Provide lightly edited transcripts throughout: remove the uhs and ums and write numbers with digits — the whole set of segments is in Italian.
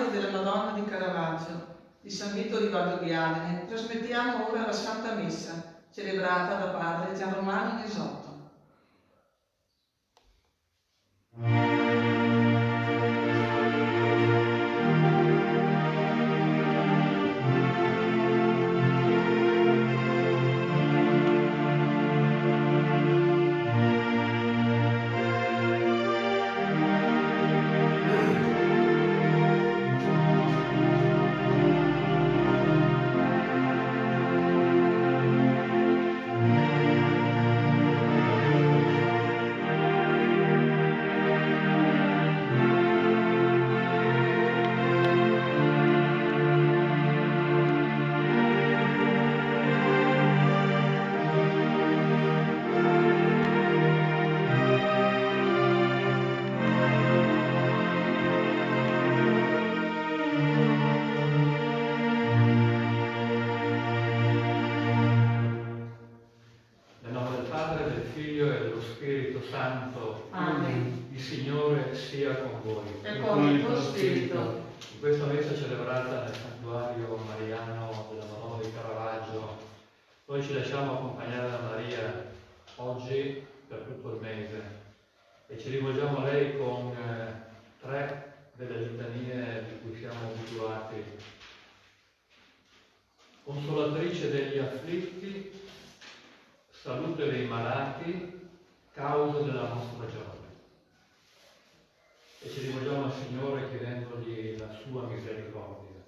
Rosario della Madonna di Caravaggio, di San Vito di Valdobbiadene, trasmettiamo ora la Santa Messa, celebrata da padre Gian Romano Nisotto. Santo. Amen. Il Signore sia con voi. E con il tuo spirito. In questa messa celebrata nel santuario mariano della Madonna di Caravaggio, noi ci lasciamo accompagnare da Maria oggi per tutto il mese e ci rivolgiamo a lei con tre delle litanie di cui siamo abituati. Consolatrice degli afflitti, salute dei malati, causa della nostra gioia. E ci rivolgiamo al Signore chiedendogli la sua misericordia.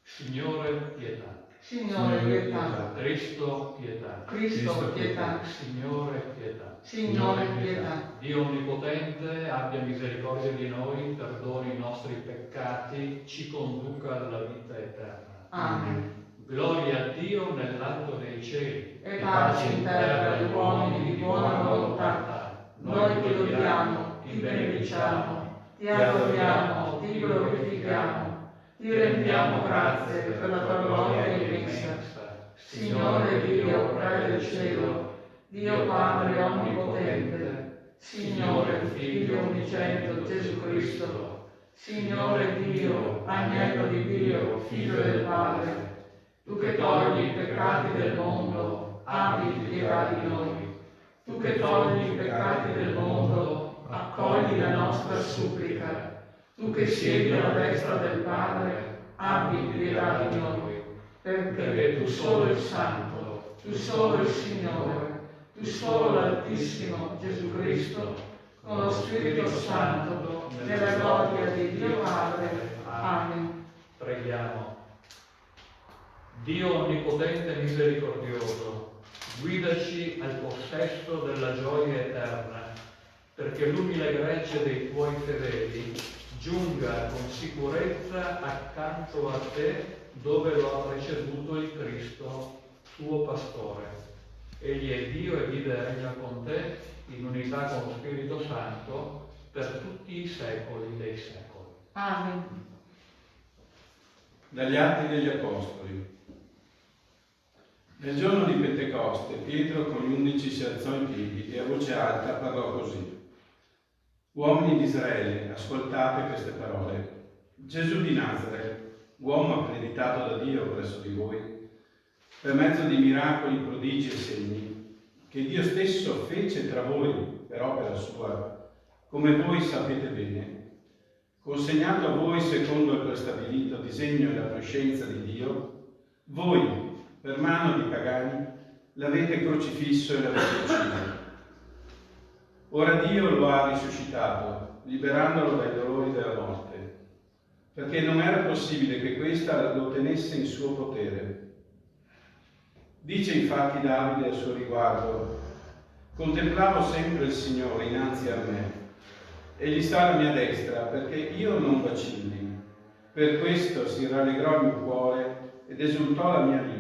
Signore, pietà. Signore, pietà. Cristo, pietà. Cristo, pietà. Signore, pietà. Signore, pietà. Dio Onnipotente abbia misericordia di noi, perdoni i nostri peccati, ci conduca alla vita eterna. Amen. Gloria a Dio nell'alto dei cieli E pace in terra agli uomini di buona volontà. Noi ti lodiamo, ti benediciamo, ti adoriamo, ti glorifichiamo, ti rendiamo grazie per la tua gloria immensa. Signore Dio, Re del cielo, Dio Padre Onnipotente, Signore Figlio Unigenito Gesù Cristo, Signore Dio, Agnello di Dio, Figlio del Padre, tu che togli i peccati del mondo, abbi pietà di noi. Tu che togli i peccati del mondo, accogli la nostra supplica. Tu che siedi alla destra del Padre, abbi pietà di noi. Perché tu solo il Santo, tu solo il Signore, tu solo l'Altissimo Gesù Cristo, con lo Spirito Santo, nella gloria di Dio Padre. Amen. Preghiamo. Dio Onnipotente e misericordioso, guidaci al possesso della gioia eterna, perché l'umile gregge dei tuoi fedeli giunga con sicurezza accanto a te dove lo ha preceduto il Cristo, tuo pastore. Egli è Dio e vive e regna con te in unità con lo Spirito Santo per tutti i secoli dei secoli. Amen. Dagli Atti degli Apostoli. Nel giorno di Pentecoste, Pietro con gli 11 si alzò in piedi e a voce alta parlò così. Uomini di Israele, ascoltate queste parole. Gesù di Nazaret, uomo accreditato da Dio presso di voi, per mezzo di miracoli, prodigi e segni, che Dio stesso fece tra voi per opera sua, come voi sapete bene, consegnato a voi secondo il prestabilito disegno e la prescienza di Dio, voi, per mano di pagani, l'avete crocifisso e l'avete ucciso. Ora Dio lo ha risuscitato, liberandolo dai dolori della morte, perché non era possibile che questa lo tenesse in suo potere. Dice infatti Davide a suo riguardo: contemplavo sempre il Signore innanzi a me, egli sta alla mia destra perché io non vacilli. Per questo si rallegrò il mio cuore ed esultò la mia lingua.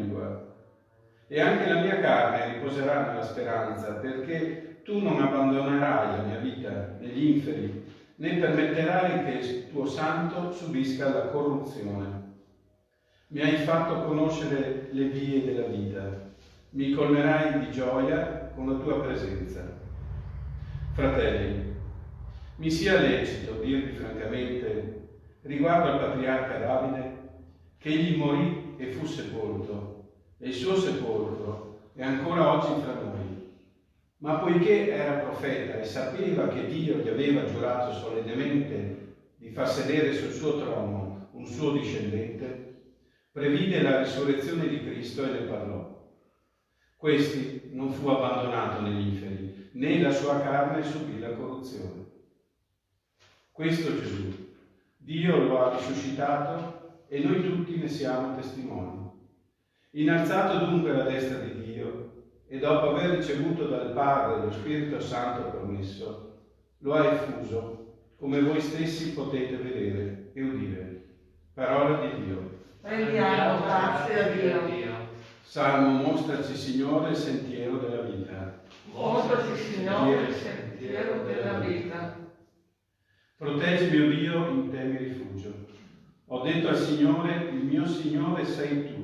E anche la mia carne riposerà nella speranza, perché tu non abbandonerai la mia vita negli inferi, né permetterai che il tuo santo subisca la corruzione. Mi hai fatto conoscere le vie della vita, mi colmerai di gioia con la tua presenza. Fratelli, mi sia lecito dirvi francamente riguardo al patriarca Davide, che egli morì e fu sepolto, e il suo sepolcro è ancora oggi fra noi. Ma poiché era profeta e sapeva che Dio gli aveva giurato solennemente di far sedere sul suo trono un suo discendente, previde la risurrezione di Cristo e ne parlò. Questi non fu abbandonato negli inferi, né la sua carne subì la corruzione. Questo Gesù, Dio lo ha risuscitato e noi tutti ne siamo testimoni. Innalzato dunque alla destra di Dio e dopo aver ricevuto dal Padre lo Spirito Santo promesso, lo ha effuso, come voi stessi potete vedere e udire. Parola di Dio. Rendiamo grazie a Dio. Salmo: mostraci, Signore, il sentiero della vita. Mostraci, Signore, il sentiero della vita. Proteggimi, o Dio, in te mi rifugio. Ho detto al Signore: il mio Signore sei tu.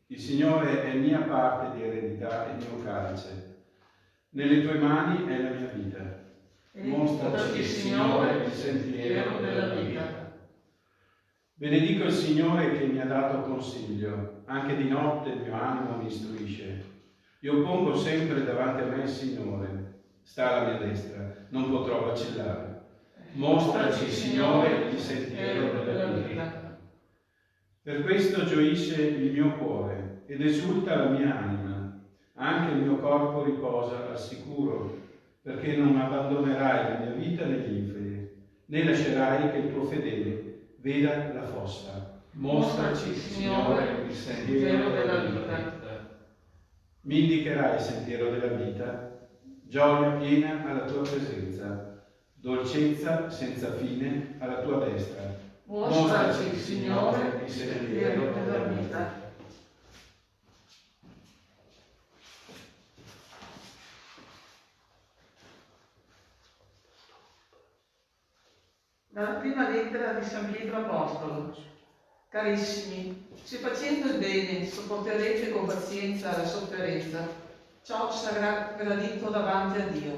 Il Signore è mia parte di eredità e mio calice. Nelle tue mani è la mia vita. Mostraci, Signore, il sentiero della vita. Benedico il Signore che mi ha dato consiglio, anche di notte il mio animo mi istruisce. Io pongo sempre davanti a me il Signore, sta alla mia destra, non potrò vacillare. Mostraci, Signore, il sentiero della vita. Per questo gioisce il mio cuore ed esulta la mia anima, anche il mio corpo riposa al sicuro, perché non abbandonerai la mia vita negli inferi, né lascerai che il tuo fedele veda la fossa. Mostraci, Signore, il sentiero della vita. Mi indicherai il sentiero della vita, gioia piena alla tua presenza, dolcezza senza fine alla tua destra. Mostraci, Signore, il sentiero della vita. Dalla prima lettera di San Pietro Apostolo. Carissimi, se facendo il bene sopporterete con pazienza la sofferenza, ciò sarà gradito davanti a Dio.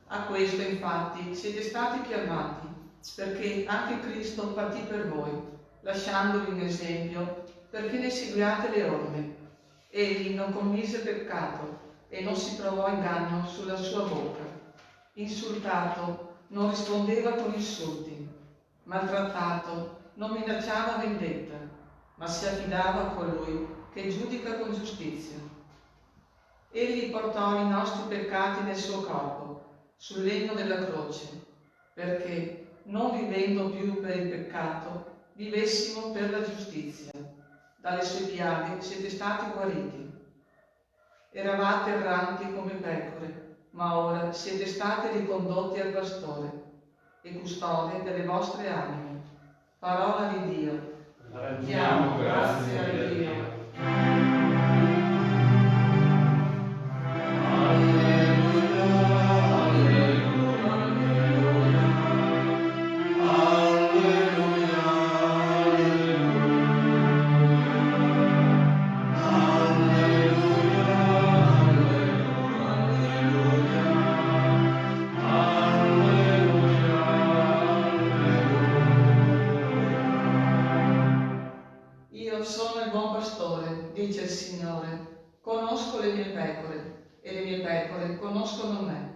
A questo, infatti, siete stati chiamati, perché anche Cristo partì per voi, lasciandovi un esempio, perché ne seguiate le orme. Egli non commise peccato e non si trovò inganno sulla sua bocca. Insultato, non rispondeva con insulti. Maltrattato, non minacciava vendetta, ma si affidava a colui che giudica con giustizia. Egli portò i nostri peccati nel suo corpo, sul legno della croce, perché, non vivendo più per il peccato, vivessimo per la giustizia. Dalle sue piaghe siete stati guariti. Eravate erranti come pecore, ma ora siete stati ricondotti al pastore e custode delle vostre anime. Parola di Dio. Rendiamo grazie a Dio. Dice il Signore, conosco le mie pecore e le mie pecore conoscono me.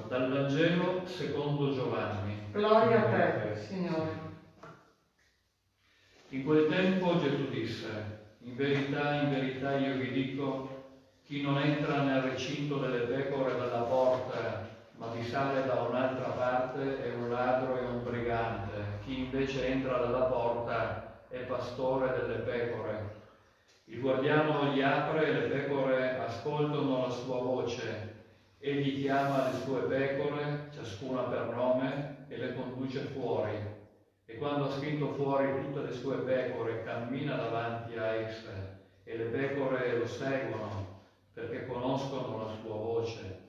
Dal Vangelo secondo Giovanni. Gloria a te, Signore. In quel tempo Gesù disse: in verità io vi dico, chi non entra nel recinto delle pecore dalla porta, ma vi sale da un'altra parte, è un ladro e un brigante. Chi invece entra dalla porta è pastore delle pecore. Il guardiano gli apre e le pecore ascoltano la sua voce. Egli chiama le sue pecore, ciascuna per nome, e le conduce fuori. E quando ha spinto fuori tutte le sue pecore, cammina davanti a esse, e le pecore lo seguono, perché conoscono la sua voce.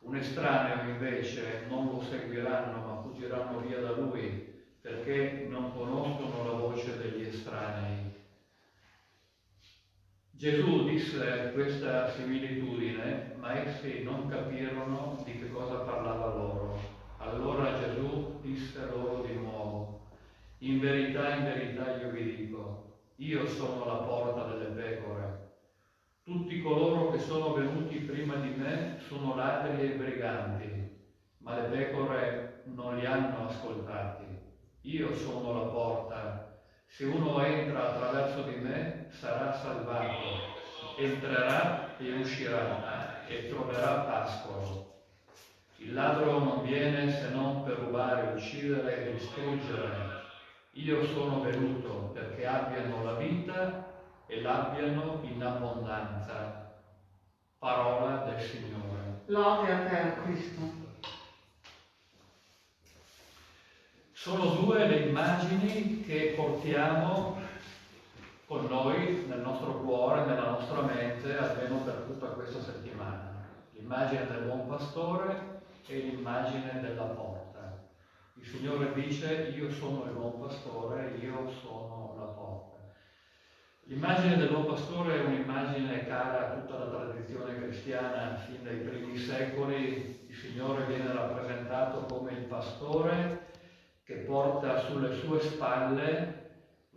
Un estraneo invece non lo seguiranno, ma fuggiranno via da lui, perché non conoscono la voce degli estranei. Gesù disse questa similitudine, ma essi non capirono di che cosa parlava loro. Allora Gesù disse loro di nuovo: in verità io vi dico, io sono la porta delle pecore. Tutti coloro che sono venuti prima di me sono ladri e briganti, ma le pecore non li hanno ascoltati. Io sono la porta. Se uno entra attraverso di me, sarà salvato, entrerà e uscirà e troverà pascolo. Il ladro non viene se non per rubare, uccidere e distruggere. Io sono venuto perché abbiano la vita e l'abbiano in abbondanza. Parola del Signore. Lode a te, Cristo. Sono due le immagini che portiamo con noi nel nostro cuore, nella nostra mente, almeno per tutta questa settimana. L'immagine del buon pastore e l'immagine della porta. Il Signore dice: io sono il buon pastore, io sono la porta. L'immagine del buon pastore è un'immagine cara a tutta la tradizione cristiana, fin dai primi secoli. Il Signore viene rappresentato come il pastore che porta sulle sue spalle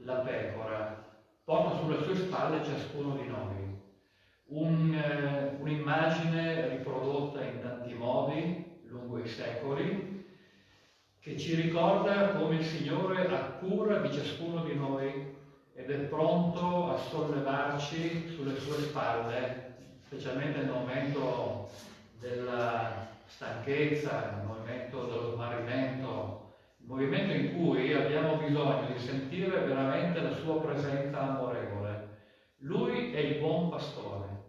la pecora, porta sulle sue spalle ciascuno di noi. Un'immagine riprodotta in tanti modi lungo i secoli, che ci ricorda come il Signore ha cura di ciascuno di noi ed è pronto a sollevarci sulle sue spalle, specialmente nel momento della stanchezza, nel momento dello smarrimento, movimento in cui abbiamo bisogno di sentire veramente la sua presenza amorevole. Lui è il buon pastore.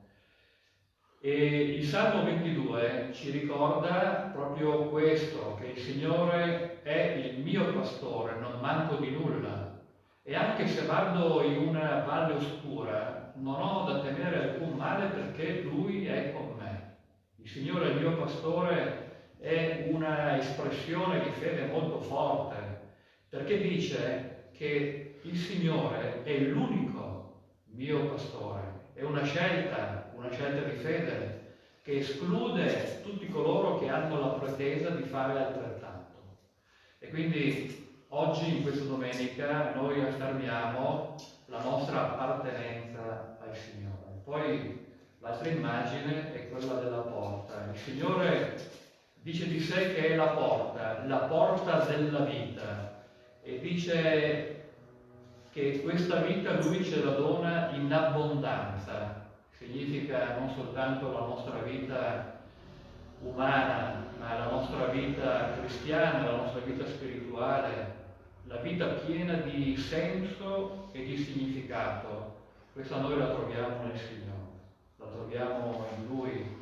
E il Salmo 22 ci ricorda proprio questo, che il Signore è il mio pastore, non manco di nulla. E anche se vado in una valle oscura, non ho da temere alcun male perché Lui è con me. Il Signore è il mio pastore è una espressione di fede molto forte, perché dice che il Signore è l'unico mio pastore. È una scelta di fede che esclude tutti coloro che hanno la pretesa di fare altrettanto. E quindi oggi, in questa domenica, noi affermiamo la nostra appartenenza al Signore. Poi l'altra immagine è quella della porta. Il Signore dice di sé che è la porta della vita, e dice che questa vita Lui ce la dona in abbondanza. Significa non soltanto la nostra vita umana, ma la nostra vita cristiana, la nostra vita spirituale, la vita piena di senso e di significato. Questa noi la troviamo nel Signore, la troviamo in Lui,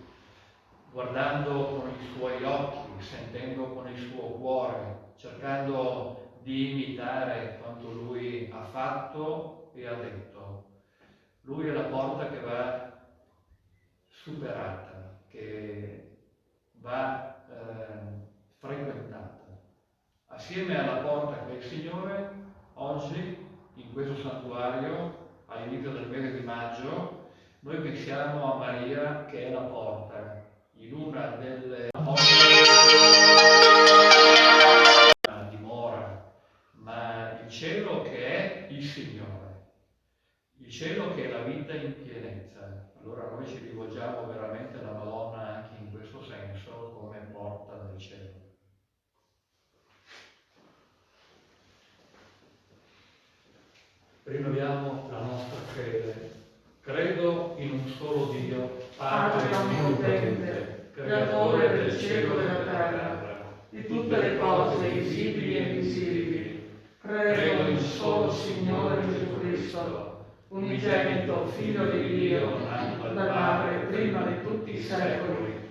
guardando con i suoi occhi, sentendo con il suo cuore, cercando di imitare quanto Lui ha fatto e ha detto. Lui è la porta che va superata, che va frequentata. Assieme alla porta che è il Signore, oggi, in questo santuario, all'inizio del mese di maggio, noi pensiamo a Maria che è la porta. In una delle dimora, ma il cielo che è il Signore, il cielo che è la vita in pienezza. Allora noi ci rivolgiamo veramente alla Madonna anche in questo senso, come porta del cielo. Rinnoviamo la nostra fede. Credo in un solo Dio, Padre onnipotente, creatore del cielo e della terra, di tutte le cose visibili e invisibili. Credo in un solo Signore Gesù Cristo, unigenito Figlio di Dio, nato dal Padre prima di tutti i secoli,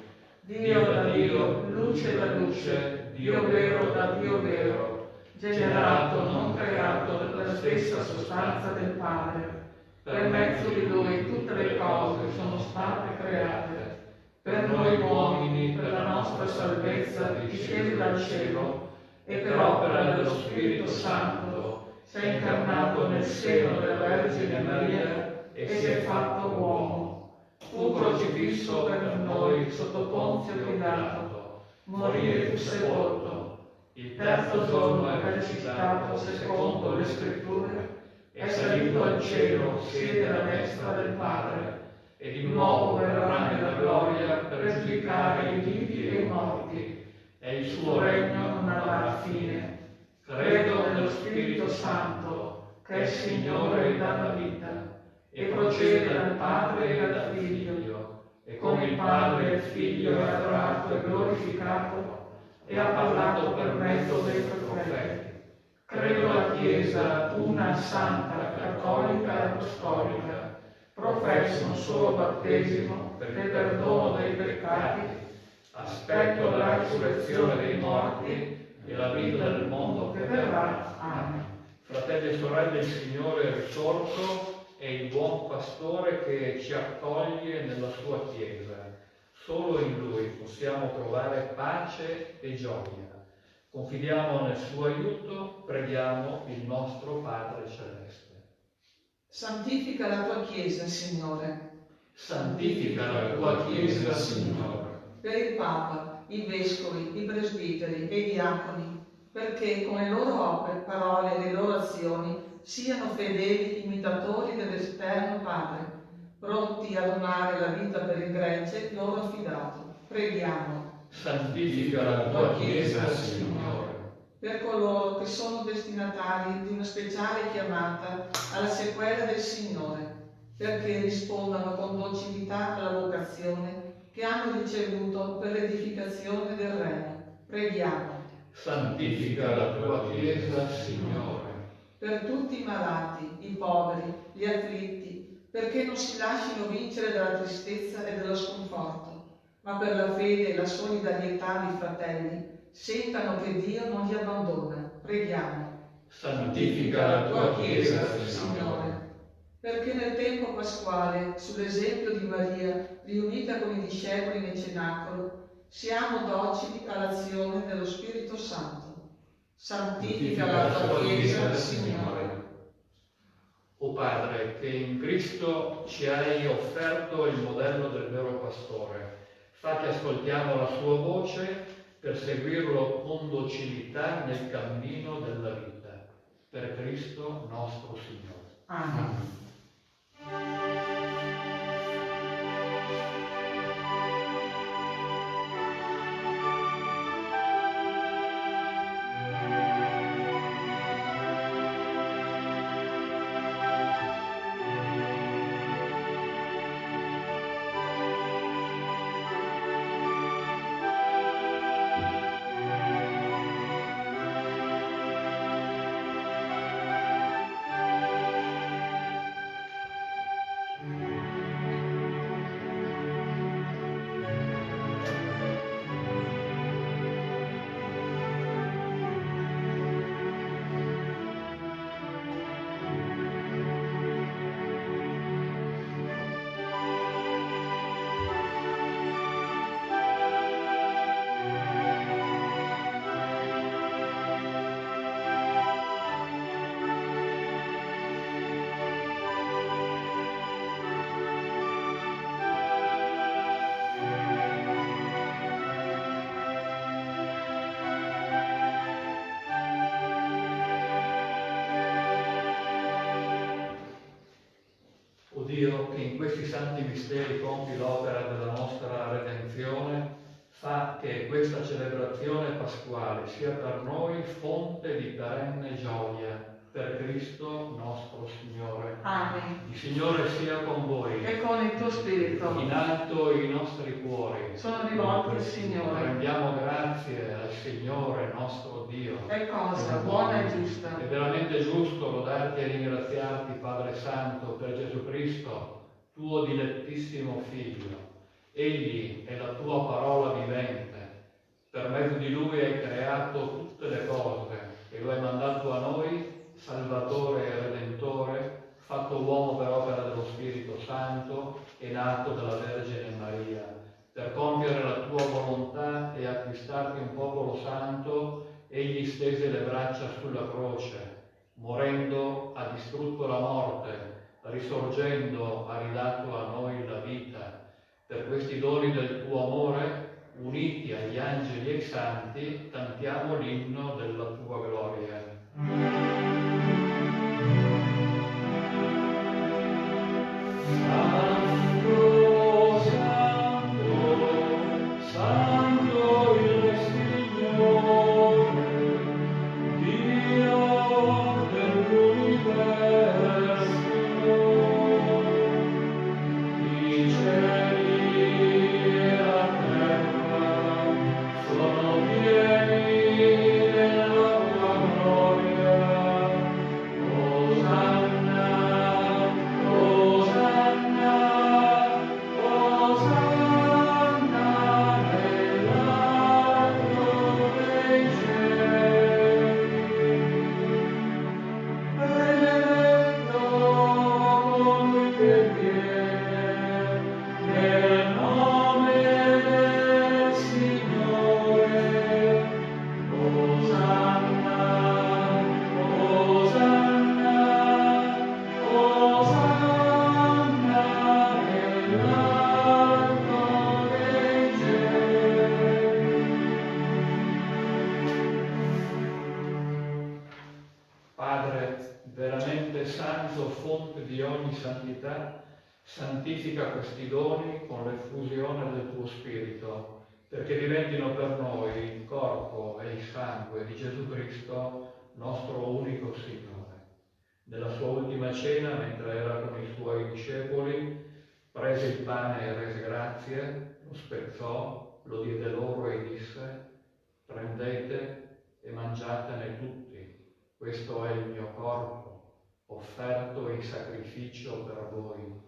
Dio da Dio, luce da luce, Dio vero da Dio vero, generato, non creato, dalla stessa sostanza del Padre. Per mezzo di Lui tutte le cose sono state create. Per noi uomini, per la nostra salvezza, disceso dal cielo, e per opera dello Spirito Santo, si è incarnato nel seno della Vergine Maria e si è fatto uomo. Fu crocifisso per noi sotto Ponzio Pilato, morì e fu sepolto. Il terzo giorno è risuscitato secondo le Scritture, è salito al cielo, siede alla destra del Padre, e di nuovo verrà nella gloria per giudicare i vivi e i morti, e il suo regno non avrà fine. Credo nello Spirito Santo, che è Signore e dà la vita, e procede dal Padre e dal Figlio, e con il Padre e il Figlio è adorato e glorificato, e ha parlato per mezzo dei profeti. Credo la Chiesa, una santa, cattolica e apostolica, professo un solo battesimo per il perdono dei peccati, aspetto la risurrezione dei morti e la vita del mondo che verrà. Amen. Fratelli e sorelle, il Signore è risorto, è il buon pastore che ci accoglie nella sua Chiesa. Solo in Lui possiamo trovare pace e gioia. Confidiamo nel suo aiuto, preghiamo il nostro Padre Celeste. Santifica la tua Chiesa, Signore. Santifica la tua Chiesa, Signore. Per il Papa, i Vescovi, i Presbiteri e i Diaconi, perché con le loro parole e le loro azioni siano fedeli imitatori dell'Eterno Padre, pronti a donare la vita per il gregge loro affidato. Preghiamo. Santifica la tua Chiesa, Signore. Per coloro che sono destinatari di una speciale chiamata alla sequela del Signore, perché rispondano con docilità alla vocazione che hanno ricevuto per l'edificazione del Regno. Preghiamo. Santifica la tua Chiesa, Signore. Per tutti i malati, i poveri, gli afflitti, perché non si lasciano vincere dalla tristezza e dallo sconforto, ma per la fede e la solidarietà dei fratelli sentano che Dio non li abbandona. Preghiamo. Santifica la tua Chiesa, Signore. Perché nel tempo pasquale, sull'esempio di Maria, riunita con i discepoli nel cenacolo, siamo docili all'azione dello Spirito Santo. Santifica la tua Chiesa, Signore. O Padre, che in Cristo ci hai offerto il modello del vero pastore, fa che ascoltiamo la sua voce per seguirlo con docilità nel cammino della vita. Per Cristo nostro Signore. Amen. Dio, che in questi santi misteri compi l'opera della nostra redenzione, fa che questa celebrazione pasquale sia per noi fonte di perenne gioia. Per Cristo nostro Signore. Amen. Il Signore sia con voi. E con il tuo spirito. In alto i nostri cuori Sono rivolti al Signore. Rendiamo grazie al Signore nostro Dio. È cosa buona e giusta. È veramente giusto lodarti e ringraziarti, Padre Santo, per Gesù Cristo, tuo dilettissimo Figlio, Egli è la tua parola vivente. Per mezzo di lui hai creato tutte le cose e lo hai mandato a noi, Salvatore e Redentore, fatto uomo per opera dello Spirito Santo e nato dalla Vergine Maria, per compiere la tua volontà e acquistarti un popolo santo. Egli stese le braccia sulla croce, morendo ha distrutto la morte, risorgendo ha ridato a noi la vita. Per questi doni del tuo amore, uniti agli angeli e ai santi, cantiamo l'inno della tua gloria. Santo, santo, santo il Signore, Dio dell'universo. I cieli e la terra sono pieni della tua gloria. Osanna, Osanna, Osanna nell'alto dei cieli. Benedetto colui che viene nel nome del Signore. Osanna, Osanna, Osanna nell'alto dei cieli. Padre, veramente santo, fonte di ogni santità, santifica questi doni con l'effusione del tuo Spirito, perché diventino per noi il corpo e il sangue di Gesù Cristo, nostro unico Signore. Nella sua ultima cena, mentre era con i suoi discepoli, prese il pane e rese grazie, lo spezzò, lo diede loro e disse: prendete e mangiatene tutti. Questo è il mio corpo, offerto in sacrificio per voi.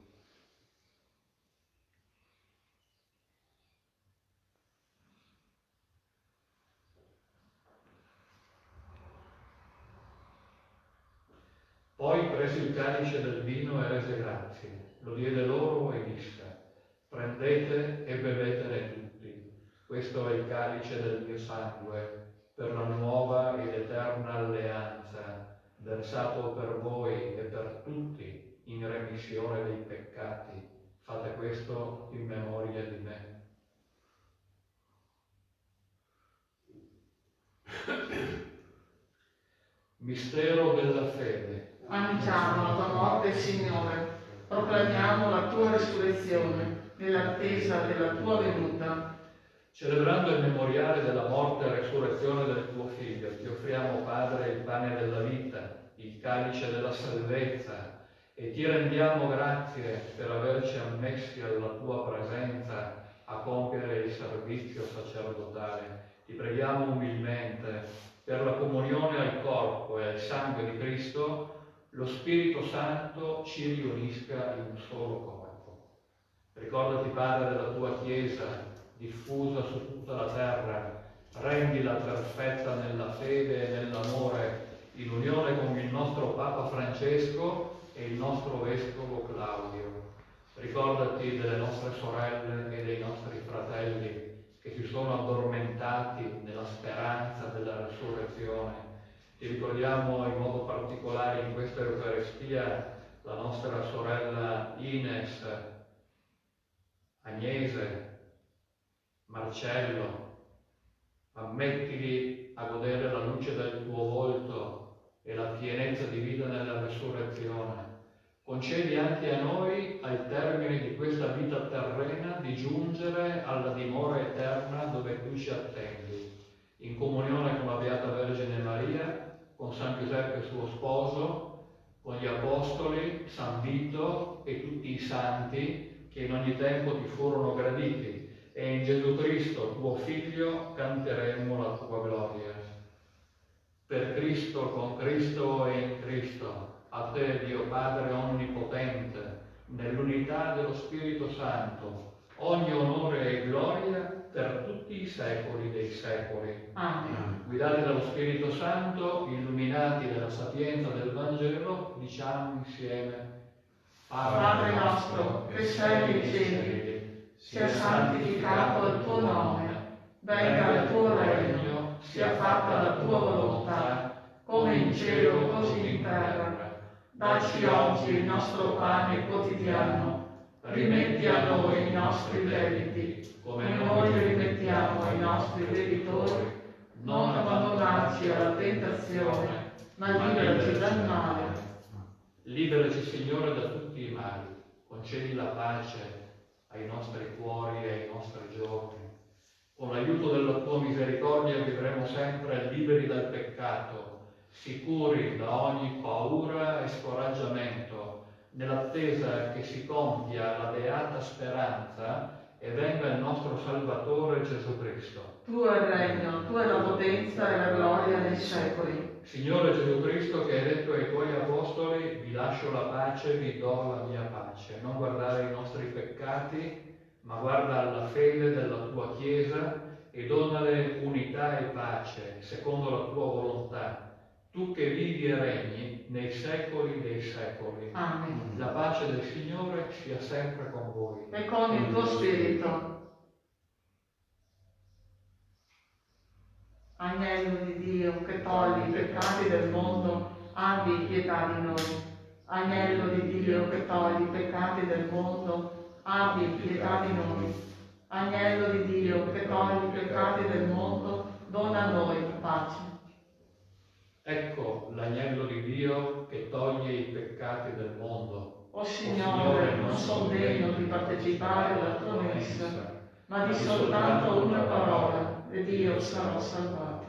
Poi prese il calice del vino e rese grazie, lo diede loro e disse: prendete e bevetene tutti. Questo è il calice del mio sangue, per la nuova ed eterna alleanza, versato per voi e per tutti in remissione dei peccati. Fate questo in memoria di me. Mistero della fede. Annunciamo la tua morte, Signore, proclamiamo la tua risurrezione nell'attesa della tua venuta. Celebrando il memoriale della morte e resurrezione del tuo Figlio, ti offriamo, Padre, il pane della vita, il calice della salvezza, e ti rendiamo grazie per averci ammessi alla tua presenza a compiere il servizio sacerdotale. Ti preghiamo umilmente per la comunione al corpo e al sangue di Cristo, lo Spirito Santo ci riunisca in un solo corpo. Ricordati, Padre, della tua Chiesa, diffusa su tutta la terra, rendila perfetta nella fede e nell'amore, in unione con il nostro Papa Francesco e il nostro Vescovo Claudio. Ricordati delle nostre sorelle e dei nostri fratelli che si sono addormentati nella speranza della resurrezione. Ti ricordiamo in modo particolare in questa Eucaristia la nostra sorella Ines, Agnese, Marcello. Ammettili a godere la luce del tuo volto e la pienezza di vita nella resurrezione. Concedi anche a noi, al termine di questa vita terrena, di giungere alla dimora eterna dove tu ci attendi, in comunione con la Beata Vergine Maria, con San Giuseppe suo sposo, con gli Apostoli, San Vito e tutti i santi che in ogni tempo ti furono graditi, e in Gesù Cristo, tuo Figlio, canteremo la tua gloria. Per Cristo, con Cristo e in Cristo, a te, Dio Padre Onnipotente, nell'unità dello Spirito Santo, ogni onore e gloria per tutti i secoli dei secoli. Amen. Guidati dallo Spirito Santo, illuminati dalla sapienza del Vangelo, diciamo insieme: Padre nostro, che sei nei cieli, sia santificato il tuo nome, venga il tuo regno, sia fatta la tua volontà, come in cielo così in terra. Dacci oggi il nostro pane quotidiano, rimetti a noi i nostri debiti, come noi rimettiamo ai nostri debitori, non abbandonarci alla tentazione, ma liberaci dal male. Liberaci, Signore, da tutti i mali, concedi la pace ai nostri cuori e ai nostri giorni. Con l'aiuto della tua misericordia vivremo sempre liberi dal peccato, sicuri da ogni paura e scoraggiamento, nell'attesa che si compia la beata speranza e venga il nostro Salvatore Gesù Cristo. Tuo è il regno, tua è la potenza e la gloria nei secoli. Signore Gesù Cristo, che hai detto ai tuoi apostoli: vi lascio la pace, vi do la mia pace. Non guardare i nostri peccati, ma guarda alla fede della tua Chiesa e donale unità e pace, secondo la tua volontà. Tu che vivi e regni nei secoli dei secoli. Amen. La pace del Signore sia sempre con voi. E con il tuo spirito. Agnello di Dio, che togli i peccati del mondo, abbi pietà di noi. Agnello di Dio, che togli i peccati del mondo, abbi pietà di noi. Agnello di Dio, che togli i peccati del mondo, dona a noi pace. Ecco l'agnello di Dio che toglie i peccati del mondo. O Signore, non sono degno di partecipare alla tua messa, ma di soltanto una parola, ed io sarò salvato.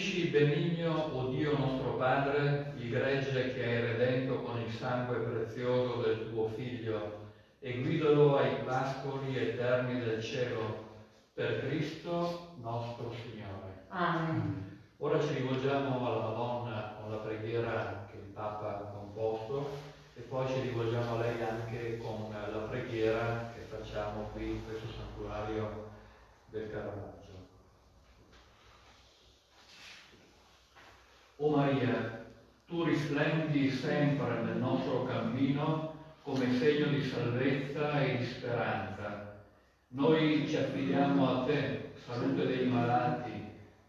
Benedisci benigno, o Dio nostro Padre, il gregge che hai redento con il sangue prezioso del tuo Figlio, e guidalo ai pascoli eterni del cielo, per Cristo nostro Signore. Amen. Ora ci rivolgiamo alla Madonna con la preghiera che il Papa ha composto e poi ci rivolgiamo a lei anche con la preghiera che facciamo qui in questo santuario del Caravaggio. O Maria, tu risplendi sempre nel nostro cammino come segno di salvezza e di speranza. Noi ci affidiamo a te, salute dei malati,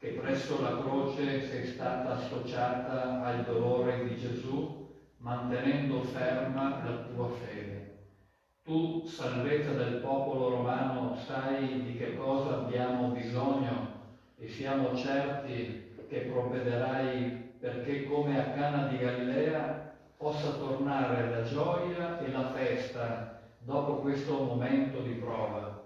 che presso la croce sei stata associata al dolore di Gesù, mantenendo ferma la tua fede. Tu, salvezza del popolo romano, sai di che cosa abbiamo bisogno e siamo certi che provvederai perché, come a Cana di Galilea, possa tornare la gioia e la festa dopo questo momento di prova.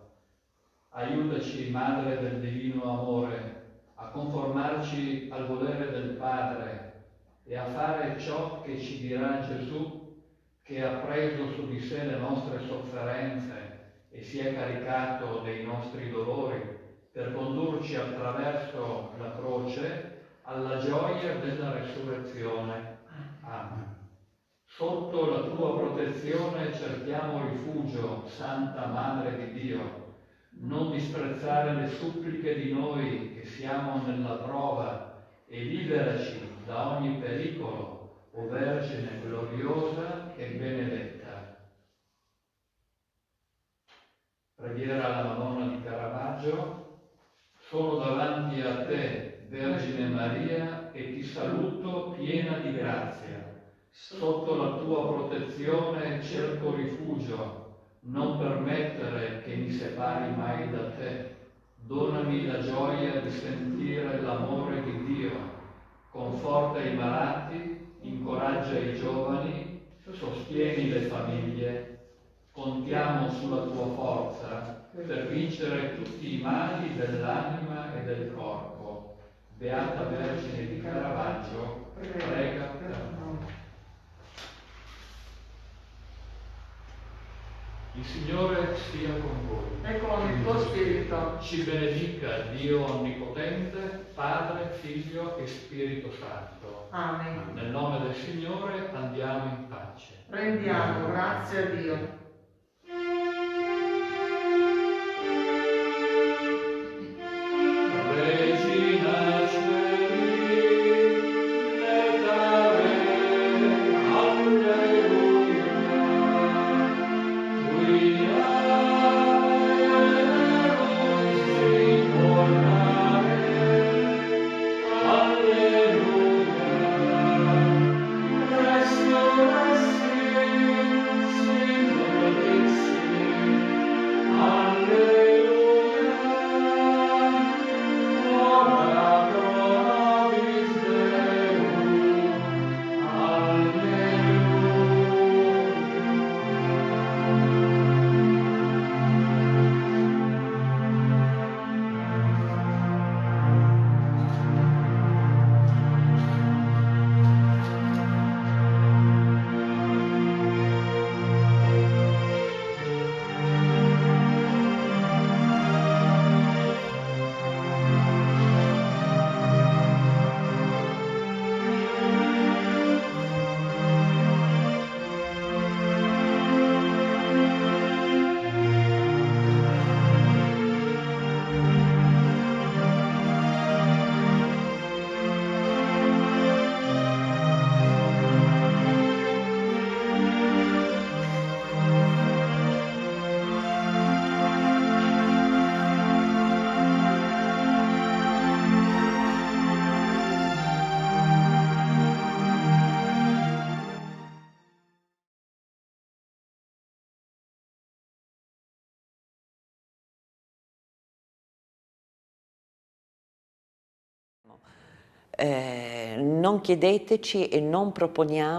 Aiutaci, Madre del Divino Amore, a conformarci al volere del Padre e a fare ciò che ci dirà Gesù, che ha preso su di sé le nostre sofferenze e si è caricato dei nostri dolori per condurci attraverso la croce alla gioia della resurrezione. Amen. Sotto la tua protezione cerchiamo rifugio, Santa Madre di Dio. Non disprezzare le suppliche di noi che siamo nella prova e liberaci da ogni pericolo, o Vergine gloriosa e benedetta. Preghiera alla Madonna di Caravaggio. Sono davanti a te, Vergine Maria, e ti saluto piena di grazia. Sotto la tua protezione cerco rifugio. Non permettere che mi separi mai da te. Donami la gioia di sentire l'amore di Dio. Conforta i malati, incoraggia i giovani, sostieni le famiglie. Contiamo sulla tua forza per vincere tutti i mali dell'anima e del corpo. Beata Vergine di Caravaggio, prega per noi. Il Signore sia con voi. E con il tuo spirito. Ci benedica Dio Onnipotente, Padre, Figlio e Spirito Santo. Amen. Nel nome del Signore andiamo in pace. Rendiamo grazie a Dio. Non chiedeteci e non proponiamo